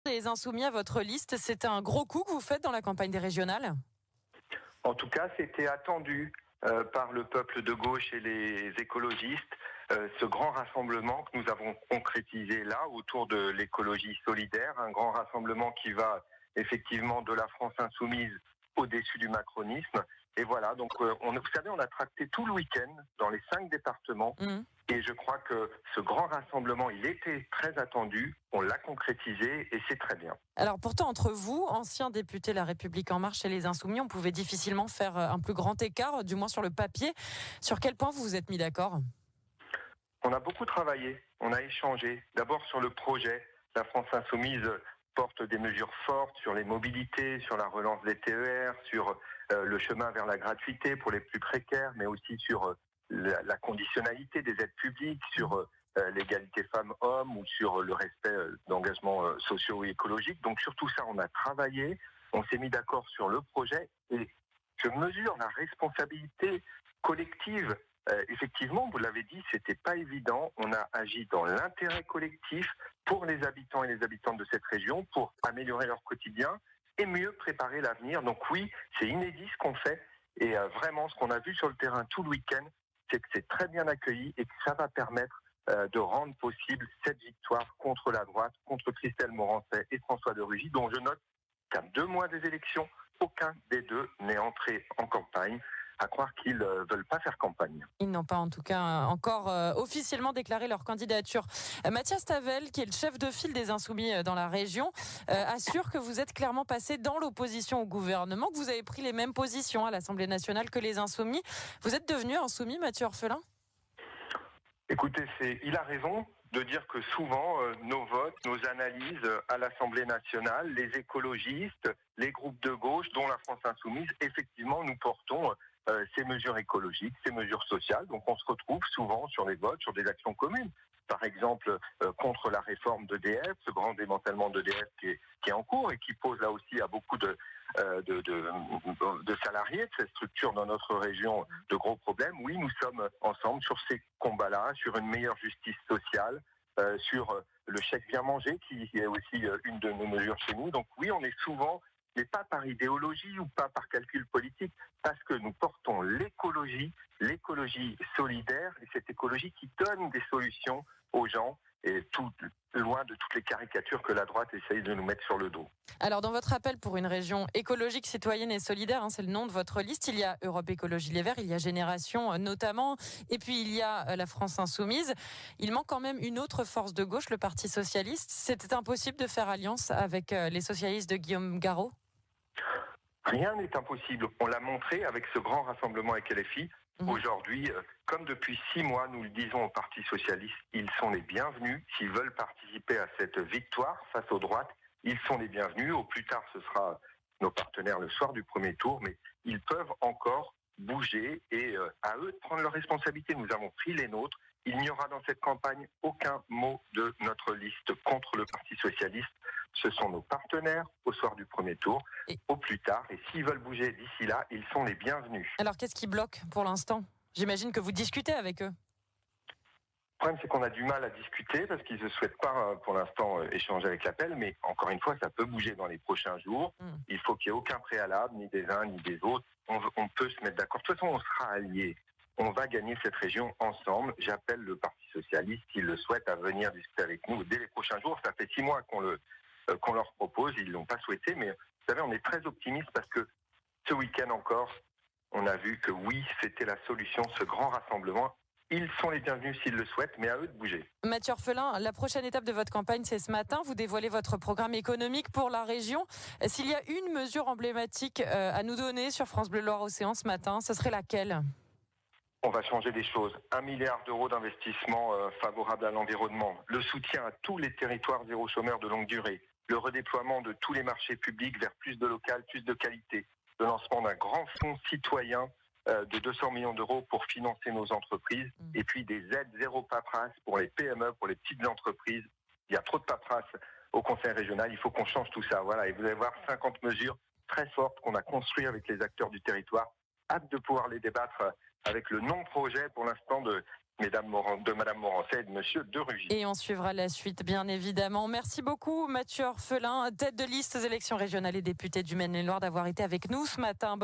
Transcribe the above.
Les Insoumis à votre liste, c'est un gros coup que vous faites dans la campagne des régionales? En tout cas, c'était attendu par le peuple de gauche et les écologistes, ce grand rassemblement que nous avons concrétisé là autour de l'écologie solidaire, un grand rassemblement qui va effectivement de la France insoumise au-dessus du macronisme. Et voilà, donc vous savez, on a tracté tout le week-end dans les 5 départements. Mmh. Et je crois que ce grand rassemblement, il était très attendu, on l'a concrétisé et c'est très bien. Alors pourtant, entre vous, anciens députés La République En Marche et les Insoumis, on pouvait difficilement faire un plus grand écart, du moins sur le papier. Sur quel point vous vous êtes mis d'accord? On a beaucoup travaillé, on a échangé. D'abord sur le projet, la France insoumise porte des mesures fortes sur les mobilités, sur la relance des TER, sur le chemin vers la gratuité pour les plus précaires, mais aussi sur la conditionnalité des aides publiques, sur l'égalité femmes-hommes ou sur le respect d'engagements sociaux et écologiques. Donc sur tout ça, on a travaillé, on s'est mis d'accord sur le projet et je mesure la responsabilité collective. Effectivement, vous l'avez dit, c'était pas évident. On a agi dans l'intérêt collectif pour les habitants et les habitantes de cette région, pour améliorer leur quotidien et mieux préparer l'avenir. Donc oui, c'est inédit ce qu'on fait et vraiment ce qu'on a vu sur le terrain tout le week-end, c'est que c'est très bien accueilli et que ça va permettre de rendre possible cette victoire contre la droite, contre Christelle Morançais et François de Rugy, dont je note qu'à 2 mois des élections, aucun des deux n'est entré en campagne. À croire qu'ils veulent pas faire campagne. Ils n'ont pas en tout cas encore officiellement déclaré leur candidature. Mathias Tavel, qui est le chef de file des Insoumis dans la région, assure que vous êtes clairement passé dans l'opposition au gouvernement, que vous avez pris les mêmes positions à l'Assemblée nationale que les Insoumis. Vous êtes devenu insoumis, Mathieu Orphelin? Écoutez, il a raison de dire que souvent, nos votes, nos analyses à l'Assemblée nationale, les écologistes, les groupes de gauche, dont la France insoumise, effectivement, nous portons ces mesures écologiques, ces mesures sociales. Donc on se retrouve souvent sur les votes, sur des actions communes. Par exemple, contre la réforme d'EDF, ce grand démantèlement d'EDF qui est en cours et qui pose là aussi à beaucoup de salariés de cette structure dans notre région de gros problèmes. Oui, nous sommes ensemble sur ces combats-là, sur une meilleure justice sociale, sur le chèque bien mangé qui est aussi une de nos mesures chez nous. Donc oui, on est souvent, mais pas par idéologie ou pas par calcul politique, parce que nous portons l'écologie solidaire et cette écologie qui donne des solutions aux gens et tout loin de toutes les caricatures que la droite essaye de nous mettre sur le dos. Alors, dans votre appel pour une région écologique, citoyenne et solidaire, c'est le nom de votre liste, il y a Europe Écologie Les Verts, il y a Génération notamment, et puis il y a la France Insoumise. Il manque quand même une autre force de gauche, le Parti Socialiste. C'était impossible de faire alliance avec les socialistes de Guillaume Garot? Rien n'est impossible. On l'a montré avec ce grand rassemblement avec LFI. Aujourd'hui, comme depuis 6 mois, nous le disons au Parti Socialiste, ils sont les bienvenus. S'ils veulent participer à cette victoire face aux droites, ils sont les bienvenus. Au plus tard, ce sera nos partenaires le soir du premier tour, mais ils peuvent encore bouger et à eux de prendre leurs responsabilités. Nous avons pris les nôtres. Il n'y aura dans cette campagne aucun mot de notre liste contre le Parti Socialiste. Ce sont nos partenaires au soir du premier tour, au plus tard. Et s'ils veulent bouger d'ici là, ils sont les bienvenus. Alors, qu'est-ce qui bloque pour l'instant? J'imagine que vous discutez avec eux. Le problème, c'est qu'on a du mal à discuter parce qu'ils ne souhaitent pas, pour l'instant, échanger avec l'appel. Mais encore une fois, ça peut bouger dans les prochains jours. Il faut qu'il n'y ait aucun préalable, ni des uns, ni des autres. On peut se mettre d'accord. De toute façon, on sera alliés. On va gagner cette région ensemble. J'appelle le Parti Socialiste, s'il le souhaite, à venir discuter avec nous dès les prochains jours. Ça fait 6 mois qu'on leur propose. Ils ne l'ont pas souhaité. Mais vous savez, on est très optimiste parce que ce week-end encore, on a vu que oui, c'était la solution, ce grand rassemblement. Ils sont les bienvenus s'ils le souhaitent, mais à eux de bouger. Mathieu Orphelin, la prochaine étape de votre campagne, c'est ce matin. Vous dévoilez votre programme économique pour la région. S'il y a une mesure emblématique à nous donner sur France Bleu Loire-Océan ce matin, ce serait laquelle? On va changer des choses. 1 milliard d'euros d'investissement favorable à l'environnement, le soutien à tous les territoires zéro chômeur de longue durée, le redéploiement de tous les marchés publics vers plus de local, plus de qualité, le lancement d'un grand fonds citoyen de 200 millions d'euros pour financer nos entreprises, et puis des aides zéro paperasse pour les PME, pour les petites entreprises. Il y a trop de paperasse au Conseil régional, il faut qu'on change tout ça. Voilà, et vous allez voir 50 mesures très fortes qu'on a construites avec les acteurs du territoire. Hâte de pouvoir les débattre avec le non-projet pour l'instant de Madame Morancet et de Monsieur de Rugy. Et on suivra la suite, bien évidemment. Merci beaucoup, Mathieu Orphelin, tête de liste aux élections régionales et député du Maine-et-Loire, d'avoir été avec nous ce matin.